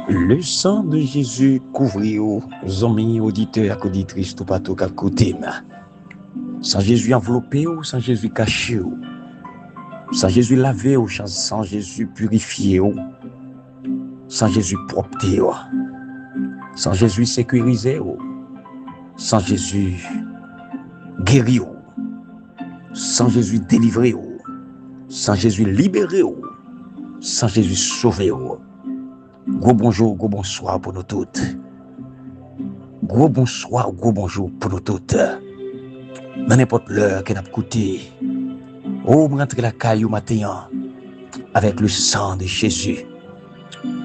Le sang de Jésus couvrit aux amis, auditeurs, auditrices, tout partout qu'à côté. Sans Jésus enveloppé, sans Jésus caché, sans Jésus lavé, sans Jésus purifié, sans Jésus propté, sans Jésus sécurisé, sans Jésus guéri, sans Jésus délivré, sans Jésus libéré, sans Jésus sauvé. Gros bonjour, gros bonsoir pour nous toutes. Gros bonsoir, gros bonjour pour nous toutes. Dans n'importe l'heure qu'on a écouté, rentrer la caille au matin avec le sang de Jésus.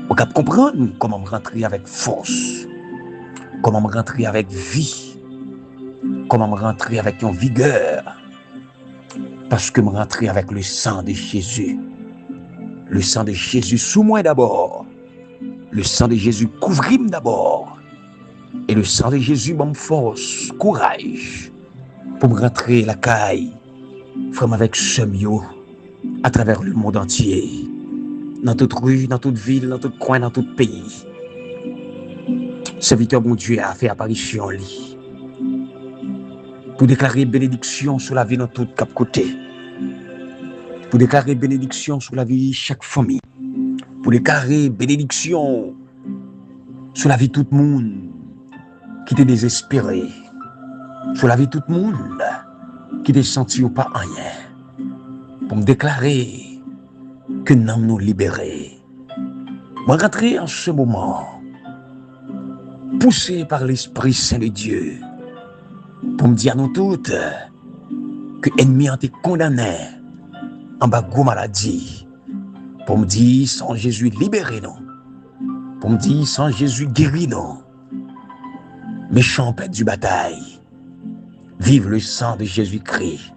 On peut comprendre comment rentrer avec force, comment rentrer avec vie, comment rentrer avec une vigueur. Parce que rentrer avec le sang de Jésus. Le sang de Jésus sous moi d'abord. Le sang de Jésus couvrit d'abord. Et le sang de Jésus m'a force, courage pour me rentrer la caille, vraiment avec ce mieux, à travers le monde entier, dans toute rue, dans toute ville, dans tout coin, dans tout pays. Serviteur mon Dieu a fait apparition en lui pour déclarer bénédiction sur la vie dans tout cap côté, pour déclarer bénédiction sur la vie de chaque famille, pour déclarer bénédiction sur la vie de tout le monde qui était désespéré, sur la vie de tout le monde qui était senti ou pas rien, pour me déclarer que nous nous libérés. Moi rentrer en ce moment, poussé par l'Esprit Saint de Dieu, pour me dire à nous toutes que l'ennemi a été condamné en bas de maladie, pour me dire sans Jésus libéré non, pour me dire sans Jésus guéri non, méchant père du bataille, vive le sang de Jésus-Christ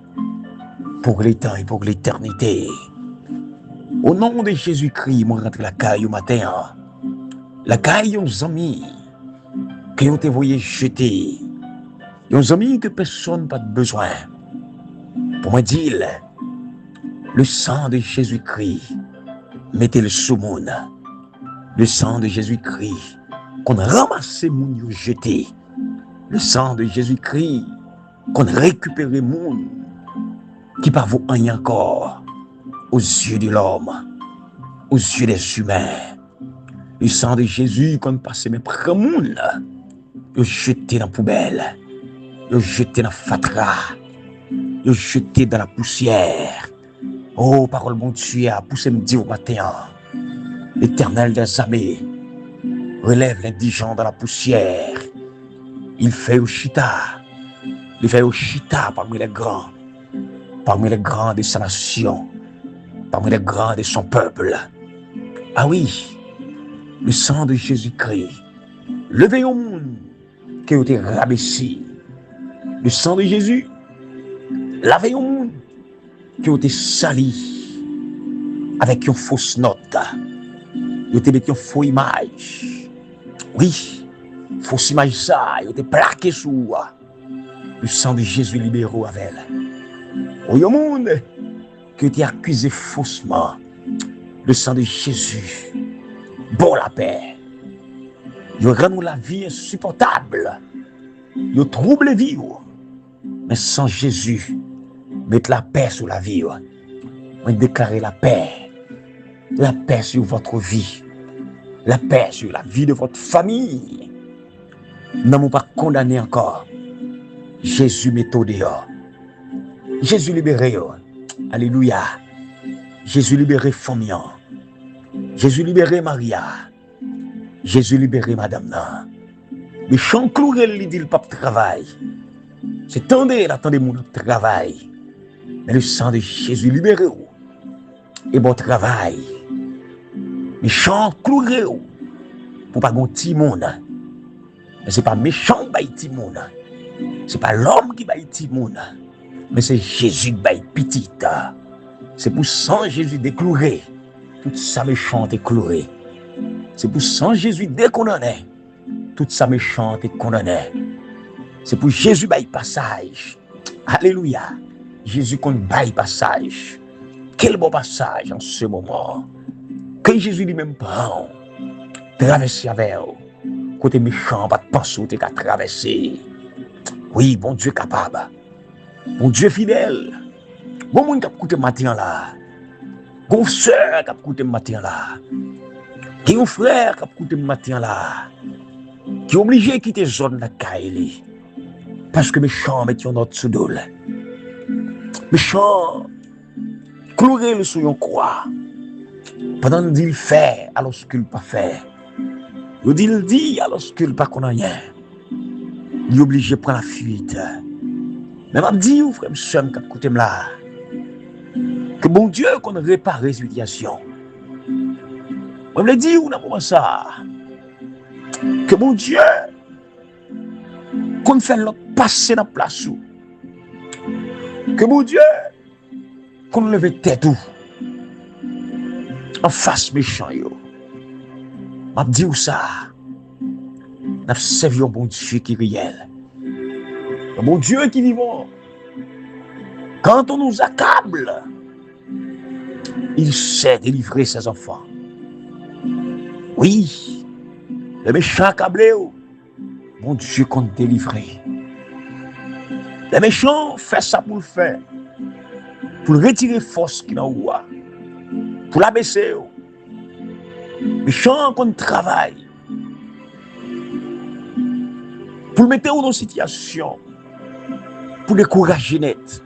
pour les temps et pour l'éternité. Au nom de Jésus-Christ, moi rentre la caille au matin, la caille aux amis qui ont été voyés jeter, aux amis que personne n'a pas besoin. Pour moi dire, le sang de Jésus-Christ, mettez-le sous monde. Le sang de Jésus-Christ, qu'on a ramassé mon jeté. Le sang de Jésus-Christ, qu'on a récupéré monde qui par vous en encore aux yeux de l'homme, aux yeux des humains. Le sang de Jésus qu'on passe même près monde, le jeté dans la poubelle, le jeté dans la fatra, le jeté dans la poussière. Oh, parole mon Dieu, a poussé me dire au matin, l'Éternel des armées relève l'indigent dans la poussière. Il fait au chita parmi les grands de sa nation, parmi les grands de son peuple. Ah oui, le sang de Jésus-Christ, levez au monde qui a été rabaissé. Le sang de Jésus, lavez au monde qui a été sali avec une fausse note. Il a été mis une fausse image. Oui, fausse image ça, il a été plaqué sous. Le sang de Jésus libéré avec elle. Oui, au monde qui a été accusé faussement. Le sang de Jésus, bon la paix. Il rend la vie insupportable. Il trouble la vie. Mais sans Jésus, mettre la paix sur la vie. Déclarer la paix sur votre vie, la paix sur la vie de votre famille. N'avons pas condamné encore. Jésus méthode. Jésus libéré. Alléluia. Jésus libéré famille. Jésus libéré Maria. Jésus libéré Madame. Le chant cloué, il dit le pape travail. C'est attendez mon travail. Mais le sang de Jésus libéré. Et bon travail. Méchant cloué. Pour pas gon ti monde. Mais c'est pas méchant qui baille ti monde. C'est pas l'homme qui baille ti monde. Mais c'est Jésus qui baille petite. C'est pour sang Jésus décloué. Toute sa méchante est clouée. C'est pour sang Jésus décondamné. Toute sa méchante est condamnée. C'est pour Jésus baille passage. Alléluia. Jésus qu'on baille passage. Quel beau passage en ce moment. Que Jésus lui-même prend. traverser avec eux. Côté méchant, pas de pensée, tu as traversé. Oui, bon Dieu capable. Bon Dieu fidèle. Bon monde qui a écouté matin là. Bon sœur qui a écouté matin là. Qui un frère qui a écouté matin là. Qui est obligé de quitter zone de Kaili. Parce que méchant met yon autre sous dole. Méchant clouer le sous yon croix. Pendant qu'il fait alors qu'il pas fait. Il dit alors qu'il pas qu'on a rien. Il est obligé de prendre la fuite. Mais m'a dit ou frère Sam qui écoute là. Que bon Dieu qu'on répare la situation. On me dit ou n'a pas ça. Que bon Dieu qu'on fait l'autre passer dans la place où. Que bon Dieu qu'on lève tête où. En face méchant yo. M'a dit ou ça. N'a servi un bon Dieu qui est réel. Un bon Dieu qui est vivant. Quand on nous accable, il sait délivrer ses enfants. Oui, le méchant accablé, bon Dieu compte délivrer. Les méchants fait ça pour le faire. Pour retirer force qui n'a pas. Pour l'abaisser. Les méchants compte travail. Pour le mettre dans une situation. Pour décourager net.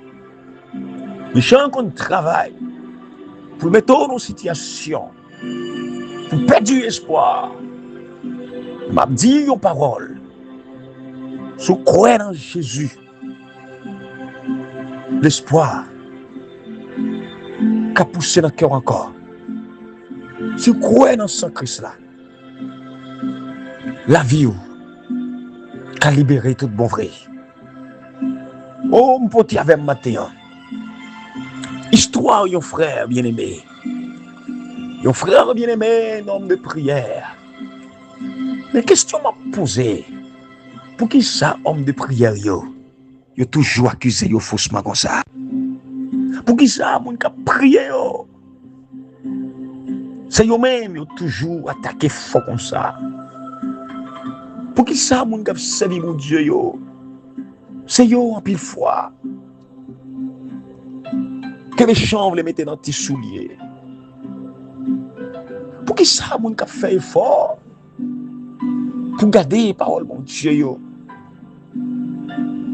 Les méchants compte travail. Pour le mettre dans une situation. Pour perdre espoir. M'a dit une parole. Si vous croyez dans Jésus, l'espoir qu'a poussé dans le cœur encore. Si vous croyez dans ce Christ là, la vie qu'a libéré tout bon vrai. Oh, mon petit avec matin. Histoire d'un frère bien-aimé. Un frère bien-aimé, un homme de prière. Mais question m'a posée. Pour qui ça, homme de prière, yo toujours accusé yo faussement comme ça? Pour qui ça, moun ka prié yo? C'est yo même yo toujours attaqué fort comme ça. Pour qui ça, moun ka servi mon Dieu yo? C'est yo en pile fois. Que les chambres les mettaient dans tes souliers. Pour qui ça, moun ka fait effort? Pour garder les paroles mon Dieu yo.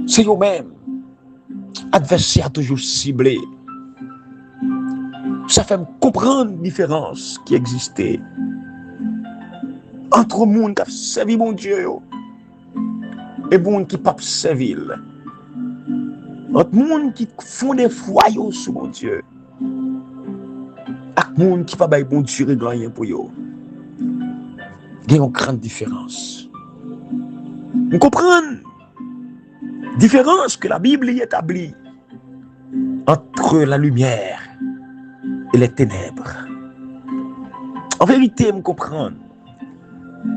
C'est eux-mêmes. Adversaire toujours ciblé. Ça fait me comprendre la différence qui existait entre le monde qui a servi mon Dieu et le monde qui n'a pas servi. Entre le monde qui font des foyers sur mon Dieu et le monde qui n'a pas bon Dieu rien pour eux. Il y a une grande différence. Vous comprenez? Différence que la Bible y établit entre la lumière et les ténèbres. En vérité, vous comprenez?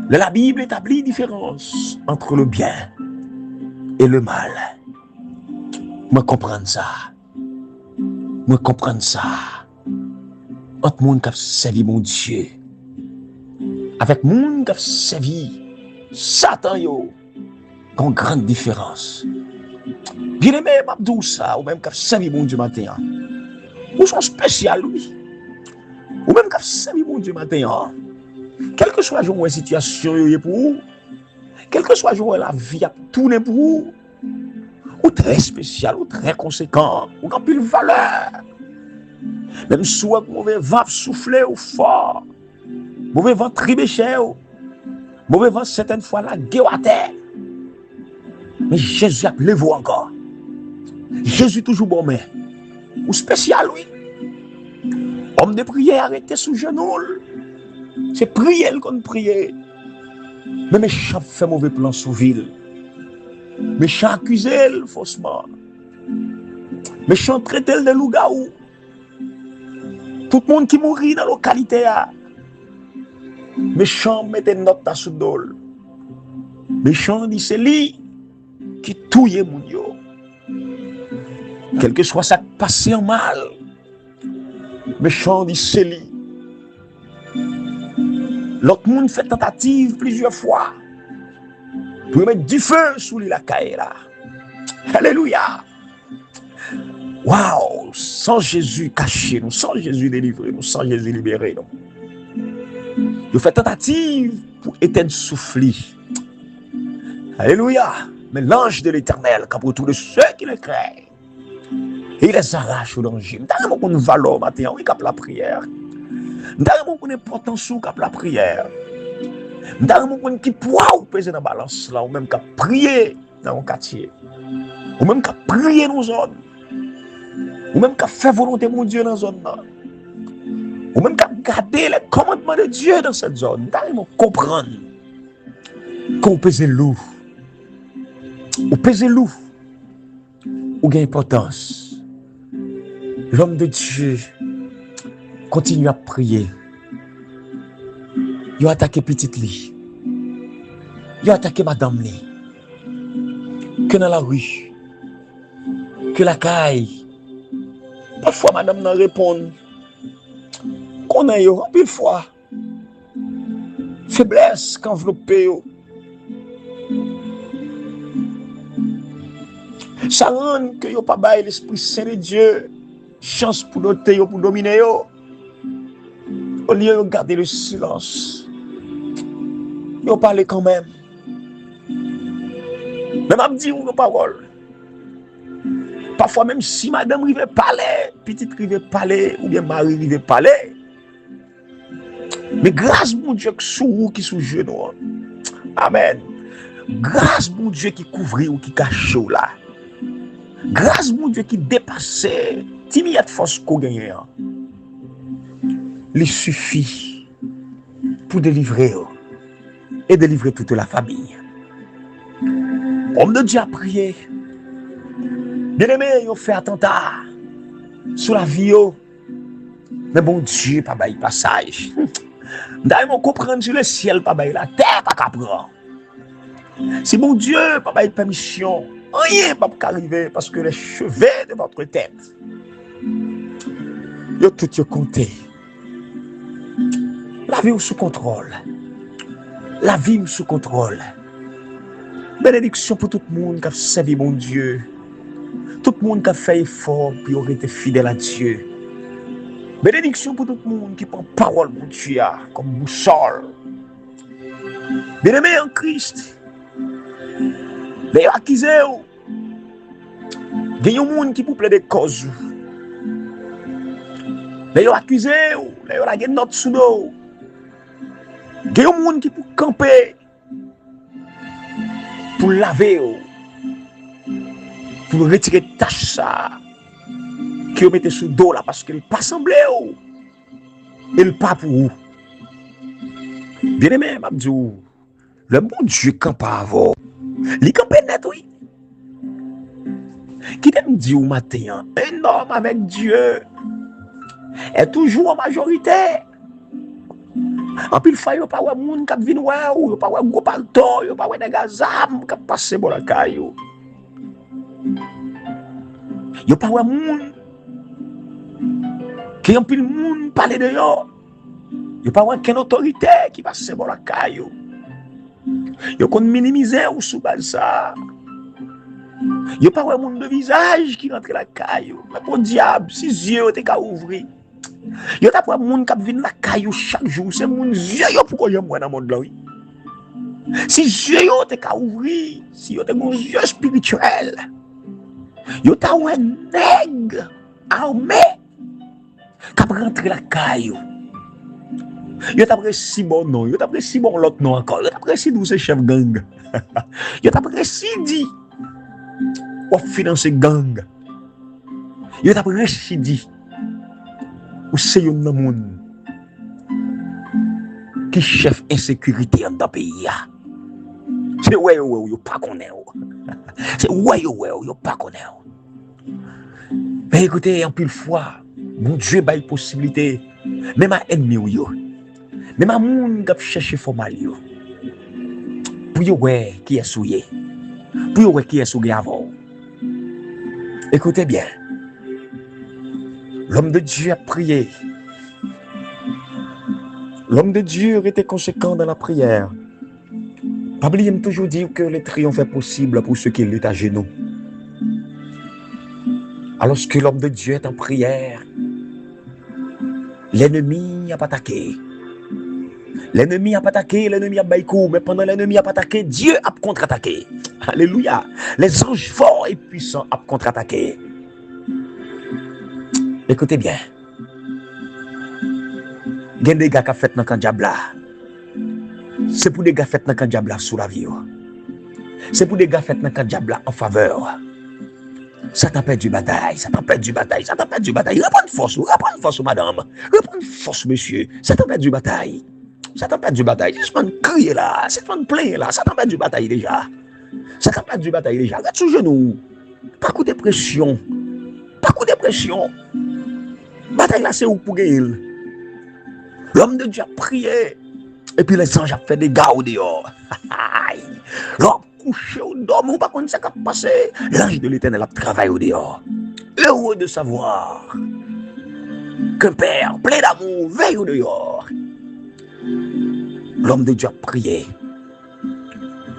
La Bible établit différence entre le bien et le mal. Moi comprends ça. Moi comprends ça. Entre monde qui a servi mon Dieu, avec monde qui a servi Satan yo, une grande différence. Bien aimé, m'abdou ça, ou même qui a servi mon Dieu matin. Ou sont spécial, oui. Ou même qui a servi mon Dieu matin. Quelle que soit la situation pour vous, quelle que soit la vie à tourner pour vous, ou très spécial, ou très conséquent, ou grand pile valeur. Même si vous avez mauvais vent soufflé ou fort, mauvais vent tribéché, mauvais vent certaines fois la guerre à terre. Mais Jésus a levé encore. Jésus toujours bon, mais ou spécial, oui. Homme de prière arrêté sous genoux. C'est prier qu'on prie. Mais méchant fait mauvais plan sous ville. Méchant accusé faussement. Méchant traité de loup-garou. Tout le monde qui mourit dans la localité. Méchant mette note à sous dol. Méchant dit c'est lui qui touille mon yo. Quel que soit ça passé en mal. Méchant dit c'est lui L'autre monde fait tentative plusieurs fois pour mettre du feu sous la caille là. Alléluia. Waouh, sans Jésus cacher nous, sans Jésus délivrer nous, sans Jésus libérer nous. Il fait tentative pour éteindre souffler. Alléluia. Mais l'ange de l'Éternel, quand pour tous ceux qui le créent, il les arrache au danger. Nous avons une valeur matin, oui, cap la prière. Nous avons une importance sous cap la prière. Nous avons une qui poids peser dans la balance là, ou même qu'à prier dans un quartier, ou même qu'à prier dans une zone, ou même qu'à faire volonté de mon Dieu dans une zone là, ou même qu'à garder les commandements de Dieu dans cette zone. Nous avons comprendre qu'on pèse lourd, ou pèse lourd, ou gagne importance. L'homme de Dieu continue à prier. Il a attaqué petite lit. Il a attaqué madame lit. Que dans la rue. Que la caille. Parfois madame n'a répond. Qu'on a eu en pile fois. Faiblesse qu'enveloppé. Ça rend que yo pas bail l'Esprit Saint de Dieu. Chance pour noter, pour dominer. Au lieu de garder le silence. Ils parlent quand même. Même à me dire une parole. Parfois, même si madame rive parler, petite rive parler, ou bien Marie rive parler. Mais grâce mon Dieu qui sous genou. Amen. Grâce mon Dieu qui couvre ou qui cache là. Grâce mon Dieu qui dépasse timide force qu'on gagne. Il suffit pour délivrer et délivrer toute la famille. Homme de Dieu a prié. Bien-aimé, ils ont fait attentat sur la vie. Mais bon Dieu, pas bail passage. D'ailleurs, comprendre sur le ciel, pas bail la terre, pas qu'à prendre. Si bon Dieu, pas bail permission, rien pas arriver parce que les cheveux de votre tête, ils ont tout compté. La vie sous contrôle. La vie sous contrôle. Bénédiction pour tout le monde qui a servi mon Dieu. Tout le monde qui a fait effort pour être fidèle à Dieu. Bénédiction pour tout le monde qui prend parole mon Dieu comme boussole. Bien-aimé en Christ. Les accusés. Il y a des gens qui pour plaider cause. Les accusés. Les accusés notre sous nous. Il y a des gens qui pour camper. Pour laver. Pour retirer tâche ça. Qui vous mettez sous dos là parce qu'il n'est pas semblé. Il n'est pas pour vous. Bien aimé, Mabdou. Le bon Dieu campe avant. Il campe net, oui. Qui t'aime dire au matin, un homme avec Dieu est toujours en majorité. En plus, il n'y a pas de monde qui vient voir, il n'y a pas de gros palto, il n'y a pas de gazam qui passe dans la caillou. Il n'y a pas de monde qui a plus de monde parler de yo. Il n'y a pas aucune autorité qui passe dans la caillou. Il y a qu'on minimiser ou sous ça. Il n'y a pas un monde de visage qui rentre dans la caillou. Mais pour diable, si les yeux étaient ouverts, il y a pas un monde qui vient dans la caillou chaque jour. C'est mon yeux pourquoi j'aime dans le monde là. Oui. Si les yeux étaient ouverts, si vous avez un yeux spirituel, il y a un nègre armé qui rentre dans la caillou. Il y a après Simon, non. Il y a après Simon, l'autre non encore. Il y a après si nous, c'est chef gang. Il y a après Sidi. Ou financer gang. Il y a après Sidi. Ou c'est un monde qui chef insécurité dans le pays. C'est ouais, il pas connaît. C'est ouais, il pas connaît. Mais écoutez, en pile fois, mon Dieu a une possibilité. Même à ennemi, même à moun qui cherche formal. Pour yo ouais qui est souillé. Pour yo ouais qui est souillé avant. Écoutez bien. L'homme de Dieu a prié. L'homme de Dieu était conséquent dans la prière. Pabli aime toujours dire que le triomphe est possible pour ceux qui luttent à genoux. Alors que l'homme de Dieu est en prière, l'ennemi n'a pas attaqué. L'ennemi a pas attaqué, l'ennemi a baïkou, mais pendant l'ennemi a pas attaqué, Dieu a contre-attaqué. Alléluia. Les anges forts et puissants a contre-attaqué. Écoutez bien. Il y a des gars qui ont fait dans le diable. C'est pour des gars qui ont fait dans le diable sous la vie. C'est pour des gars qui ont fait dans le diable en faveur. Ça t'a perdu bataille, ça t'a perdu bataille, ça t'a perdu bataille. Reprends force, madame. Reprends force, monsieur. Ça t'a perdu bataille. Ça t'a perdu bataille. C'est pas de crier là, c'est pas de plaindre là. Ça t'a perdu bataille déjà. Ça t'a perdu bataille déjà. Regarde sous genou. Pas coup de pression. Pas coup de pression. Bataille là, c'est où pour gagner. L'homme de Dieu a prié. Et puis les anges ont fait des gars au dehors. L'homme couché au dorme, ou pas contre ça qui a passé. L'ange de l'Éternel a travaillé au dehors. Heureux de savoir qu'un père plein d'amour veille au dehors. L'homme de Dieu a prié.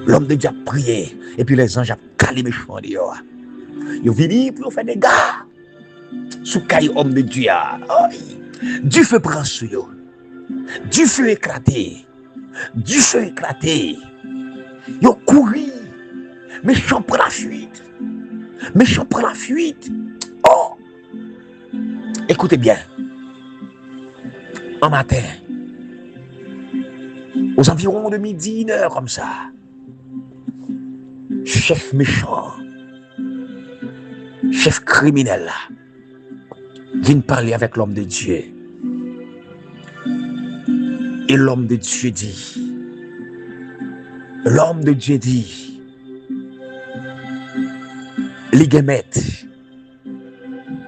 L'homme de Dieu a prié. Et puis les anges ont calé méchant dehors. Ils sont venus pour faire des gars. Sous caille homme de Dieu. Du feu prend sur eux. Du feu éclaté. Du feu éclaté. Ils ont couru. Méchant prend la fuite. Méchant prend la fuite. Oh! Écoutez bien. Un matin, aux environs de midi, 1h comme ça, chef méchant, chef criminel, vient parler avec l'homme de Dieu. Et l'homme de Dieu dit, les gamètes,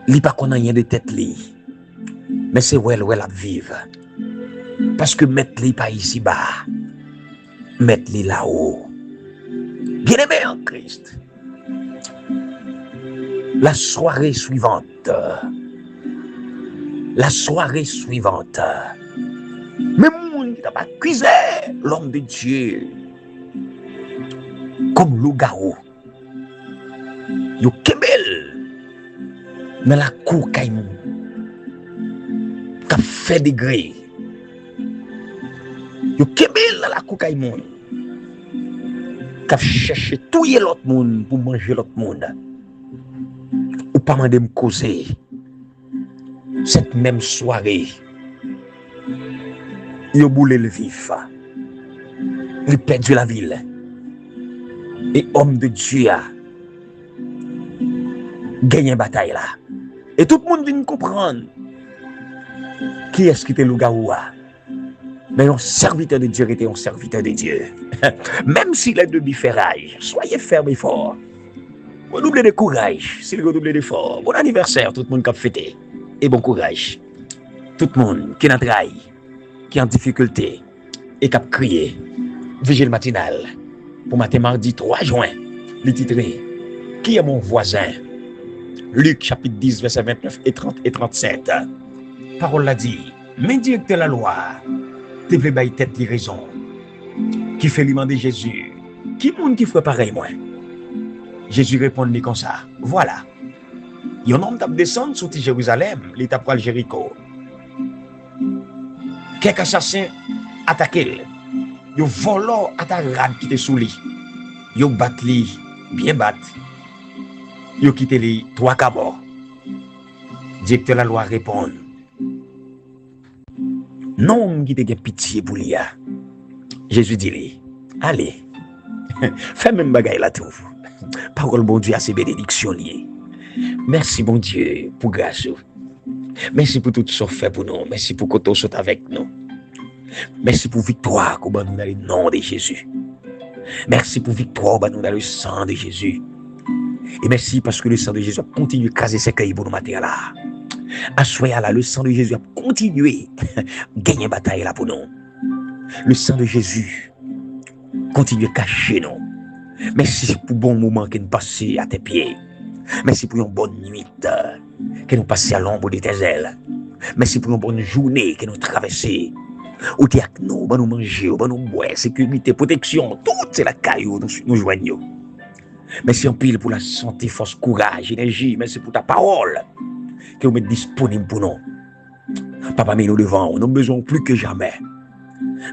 li pas qu'on a rien de tête li, mais c'est où elle a vivre. Parce que mettre li pas ici bas, mettre li là-haut. Bien-aimé en Christ, la soirée suivante, même monde qui n'a pas cuisé l'homme de Dieu, comme loup-garou, yo kebel dans la cour caïmou, qui a fait des grès. Yo kebel dans la cour caïmou, qui a cherché tout l'autre monde pour manger l'autre monde. Ou pas mandé me causer. Cette même soirée, yo boulé le vif. Il perdu la ville. Et homme de Dieu a gagné une bataille là. Et tout le monde vient comprendre qui est-ce qui était le gaoua. Mais un serviteur de Dieu était un serviteur de Dieu. Même s'il est demi-ferraille, soyez ferme et fort. Redoublez de courage s'il redouble d'effort. Bon anniversaire, tout le monde qui a fêté. Et bon courage. Tout le monde qui est en train, qui est en difficulté et qui a crié. Vigile matinal. Pour matin mardi 3 juin, le titré qui est mon voisin? Luc chapitre 10, verset 29 et 30 et 37. Parole l'a dit, mais directeur la loi, te plaît bailler tête li raison. Qui fait lui demander Jésus? Qui monde qui ferait pareil moi? Jésus répond comme ça. Voilà. Un homme t'a descendu sur Jérusalem, l'état pour Jéricho. Quelques assassins attaqué. Yo volo attaque qui était sous lui. Yo bat li, bien bat. Yo quitté li 3 cabos. Directeur la loi répond. Non, qui te pitié pour lui. Jésus dit lui, allez, fais même bagaille là tout. Parole bon Dieu à ses bénédictions liées. Merci bon Dieu pour grâce. Merci pour tout ce que fait pour nous. Merci pour que tu sois avec nous. Merci pour victoire qu'on va nous dans le nom de Jésus. Merci pour victoire qu'on va nous dans le sang de Jésus. Et merci parce que le sang de Jésus a continué à caser ses cailles pour nous mater là. À soir là, le sang de Jésus a continué à gagner bataille là pour nous. Le sang de Jésus continue à cacher nous. Merci pour bon moment que nous passons à tes pieds. Merci pour une bonne nuit que nous passons à l'ombre de tes ailes. Merci pour une bonne journée que nous traversons Ou t'es avec nous, nous manger, nous boire, sécurité, protection, tout c'est la caillou, nous joignons. Merci en pile pour la santé, force, courage, énergie. Merci pour ta parole que vous mettez disponible pour nous. Papa, mais nous devant, nous avons besoin plus que jamais.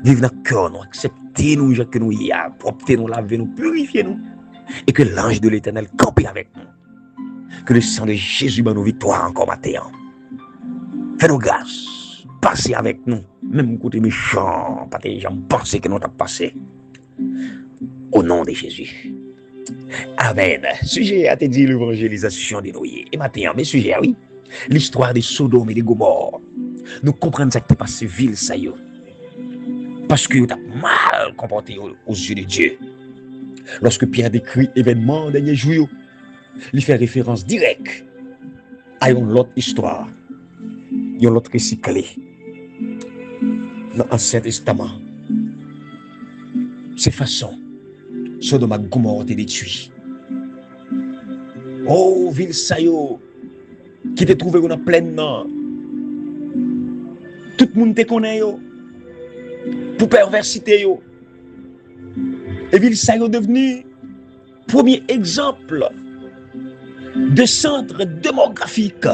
Vivre dans le cœur, nous accepter nous, que nous y a, propter nous, laver nous, purifier nous. Et que l'ange de l'éternel campe avec nous. Que le sang de Jésus bat nos victoires encore matin. Fais-nous grâce. Passez avec nous. Même côté méchant, pas des gens penser que nous t'avons passé. Au nom de Jésus. Amen. Sujet a été dit l'évangélisation des noyés. Et maintenant, mes sujets, oui. L'histoire de Sodome et de Gomorre. Nous comprenons ce qui est passé ville, ça y est. Parce que vous avez mal comporté aux yeux de Dieu. Lorsque Pierre décrit l'événement dernier jour, il fait référence directe à une autre histoire, une autre récit clé dans l'Ancien Testament. C'est façon, Sodome et Gomorre été détruit. Oh, ville Sayo, qui te trouvé dans pleine non. Tout le monde te connaît yo. Pour perversité yo. Et ville Sayo devenu premier exemple de centre démographique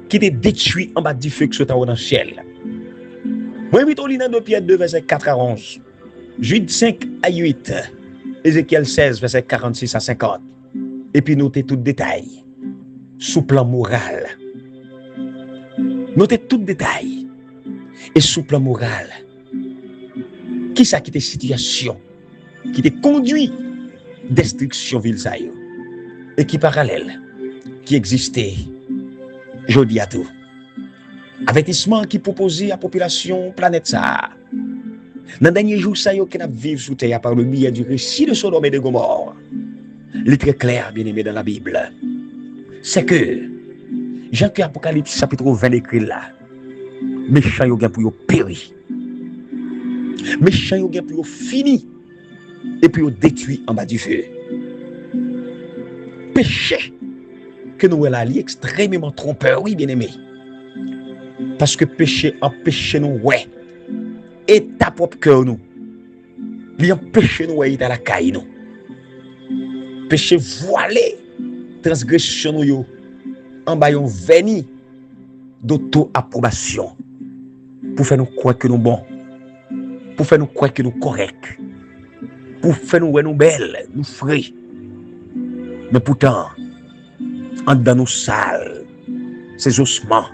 qui était détruit en bas du feu que ce dans le ciel. Moi, je vais lire de Pierre 2, verset 4 à 11, Jude 5 à 8, Ézéchiel 16, verset 46 à 50. Et puis notez tout détail sous plan moral. Notez tout détail et sous plan moral. Qui ça qui était situation, qui était conduit destruction ville ça yo, et qui parallèle, qui existait jodi à tout. Avertissement qui proposait à la population planète ça. Dans le dernier jour ça yo qui n'a vivre sous terre par le biais du récit de Sodome et de Gomorre. Il est très clair, bien aimé, dans la Bible. C'est que Jean Apocalypse chapitre 20 écrit là. Méchant yo gen pour yo péri. Méchant yo gen pour yo fini. Et puis yo détruit en bas du feu. Péché que nous avons li extrêmement trompeur, oui, bien aimé. Parce que péché empêche nous, ouais, et ta propre cœur nous. Il empêche nous, ouais, et la caille nous. Péché voilé, transgression nous, yo, en bas yon veni d'auto-approbation. Pour faire nous croire que nous bons. Pour faire nous croire que nous corrects. Pour faire nous, ouais, nous belles, nous frais. Mais pourtant, en dedans nous sales, ces ossements,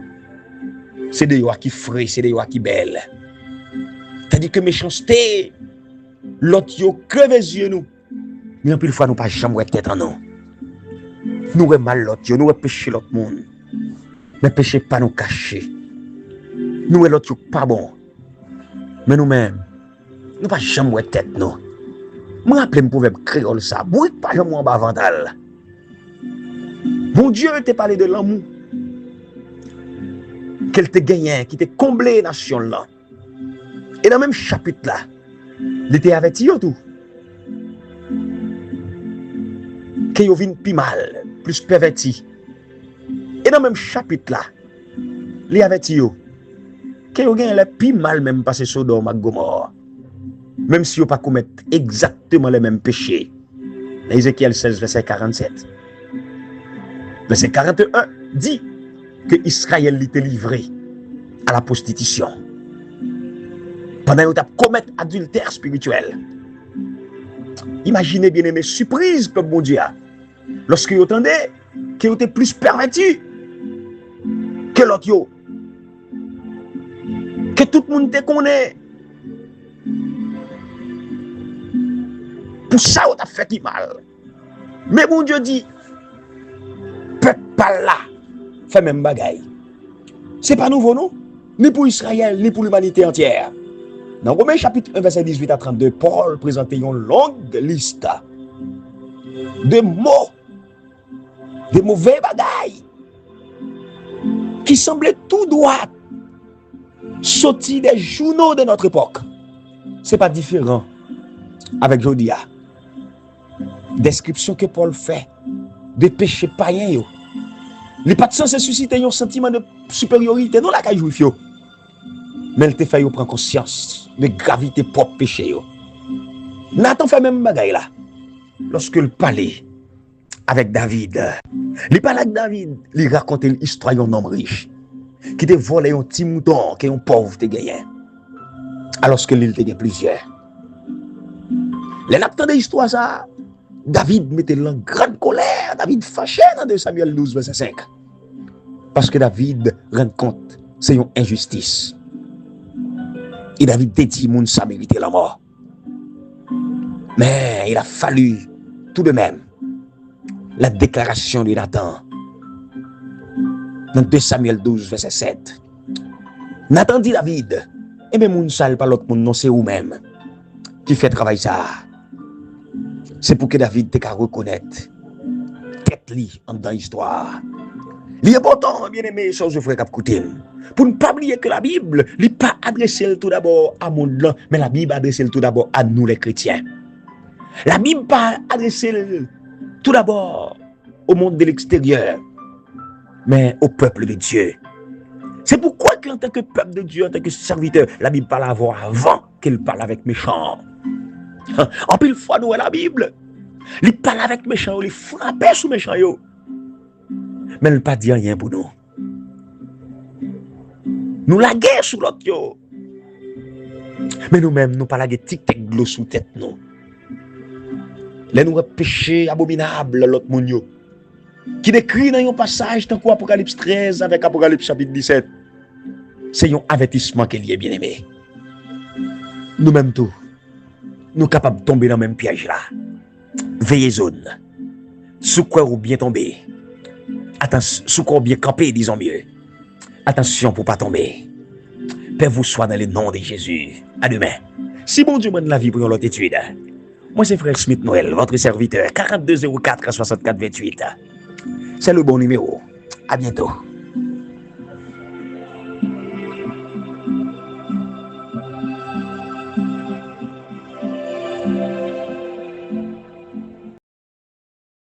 c'est des yois qui frais, c'est des yois qui belles. Tandis que méchanceté, l'autre yo creve les yeux nous. Mais en plus de fois, nous pas jamais tête en nous. Nous avons mal l'autre yo, nous avons péché l'autre monde. Mais péché pas nous cacher. Nous avons l'autre yo pas bon. Mais nous-mêmes, nous pas jamais tête nous. Je me rappelle un proverbe créole ça. Bruit pas jamais en bas vental. Mon Dieu t'a parlé de l'amour qu'elle t'a gagné, qui t'a comblé nation là. Et dans le même chapitre là, il était averti tout. Que yo vin plus mal, plus perverti. Et dans le même chapitre là, il est averti que yo gagne le plus mal même passé Sodome et Gomorre. Même si yo pas commettre exactement les mêmes péchés. Ézéchiel 16 verset 47. Verset 41 dit que Israël était livré à la prostitution. Pendant qu'il a commis adultère spirituel. Imaginez bien aimé, surprise comme mon Dieu. Lorsque vous entendez qu'il était plus perverti que l'autre yo. Que tout le monde te connaît. Pour ça, on a fait mal. Mais mon Dieu dit, peuple pas là, fait même bagaille. C'est pas nouveau, non? Ni pour Israël, ni pour l'humanité entière. Dans Romains chapitre 1, verset 18 à 32, Paul présente une longue liste de mots, de mauvais bagailles, qui semblaient tout droit sortis des journaux de notre époque. C'est pas différent avec Jodia. Description que Paul fait de péché païen. Il n'est pas de sens susciter un sentiment de supériorité. Non, la caille juif. Mais elle te fait prendre conscience de gravité propre péché. Nathan fait même bagaille là. Lorsque il parlait avec David, il parlait avec David, il racontait l'histoire d'un homme riche qui te volé un petit mouton qui un pauvre te gagné. Alors que l'île te gagné plusieurs. Les natans de l'histoire ça, David mettait en grande colère, David fâché dans 2 Samuel 12, verset 5. Parce que David rend compte, c'est une injustice. Et David te dit, moun sa mérité la mort. Mais il a fallu tout de même la déclaration de Nathan dans 2 Samuel 12, verset 7. Nathan dit David, et même moun sale par l'autre monde, non, c'est vous-même qui fait travail ça. C'est pour que David te reconnaître tête li en dans l'histoire. Il est important, bien aimé, chose frère Cap Coutin, pour ne pas oublier que la Bible n'est pas adressée tout d'abord à monde, mais la Bible adressée tout d'abord à nous les chrétiens. La Bible pas adressée tout d'abord au monde de l'extérieur, mais au peuple de Dieu. C'est pourquoi qu'en tant que peuple de Dieu, en tant que serviteur, la Bible parle avant qu'elle parle avec méchants. En pile fois, nous, la Bible, il parle avec méchants, il frappe sous méchants. Mais il ne pas dit rien pour nous. Nous la guerre sous l'autre. Mais nous-mêmes, nous pas la guerre tic-tac de l'eau sous tête, nous. Là, nous péché abominable, l'autre monde, qui décrit dans un passage, tant qu'Apocalypse 13 avec Apocalypse chapitre 17. C'est un avertissement qu'il y est bien aimé. Nous-mêmes, tout, nous sommes capables de tomber dans le même piège là. Veillez zone. Sous quoi ou bien tomber. Attention, sous quoi ou bien camper, disons mieux. Attention pour ne pas tomber. Père vous soit dans le nom de Jésus. À demain. Si bon Dieu mène la vie pour l'autre étude. Moi, c'est Frère Smith Noël, votre serviteur. 4204 64 28. C'est le bon numéro. À bientôt.